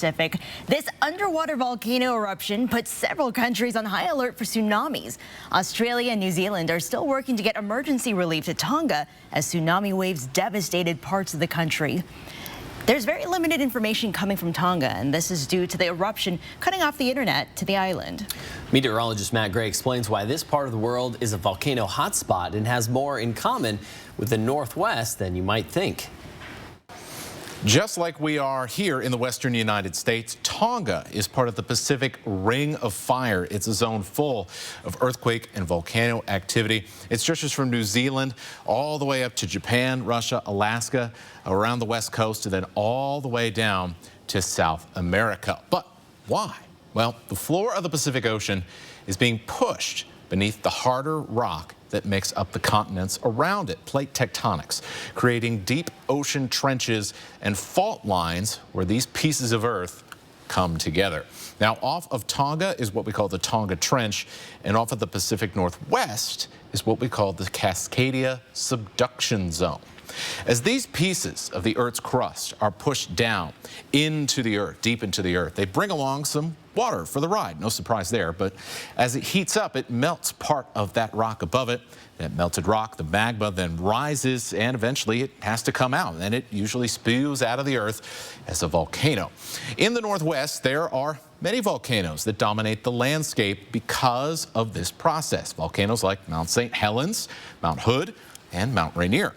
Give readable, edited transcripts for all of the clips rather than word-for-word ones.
Pacific. This underwater volcano eruption put several countries on high alert for tsunamis. Australia and New Zealand are still working to get emergency relief to Tonga as tsunami waves devastated parts of the country. There's very limited information coming from Tonga, and this is due to the eruption cutting off the internet to the island. Meteorologist Matt Gray explains why this part of the world is a volcano hotspot and has more in common with the Northwest than you might think. Just like we are here in the western United States, Tonga is part of the Pacific Ring of Fire. It's a zone full of earthquake and volcano activity. It stretches from New Zealand all the way up to Japan, Russia, Alaska, around the west coast, and then all the way down to South America. But why? Well, the floor of the Pacific Ocean is being pushed beneath the harder rock that makes up the continents around it, plate tectonics, creating deep ocean trenches and fault lines where these pieces of earth come together. Now, off of Tonga is what we call the Tonga Trench, and off of the Pacific Northwest is what we call the Cascadia Subduction Zone. As these pieces of the Earth's crust are pushed down into the Earth, deep into the Earth, they bring along some water for the ride. No surprise there, but as it heats up, it melts part of that rock above it. That melted rock, the magma, then rises, and eventually it has to come out, and it usually spews out of the Earth as a volcano. In the Northwest, there are many volcanoes that dominate the landscape because of this process. Volcanoes like Mount St. Helens, Mount Hood, and Mount Rainier.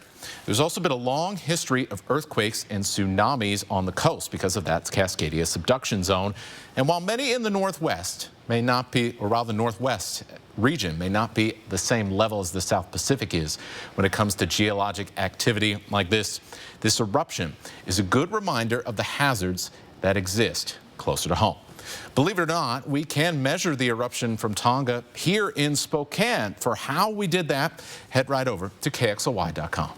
There's also been a long history of earthquakes and tsunamis on the coast because of that Cascadia Subduction Zone. And while many in the Northwest may not be, or rather the Northwest region may not be the same level as the South Pacific is when it comes to geologic activity like this, this eruption is a good reminder of the hazards that exist closer to home. Believe it or not, we can measure the eruption from Tonga here in Spokane. For how we did that, head right over to KXLY.com.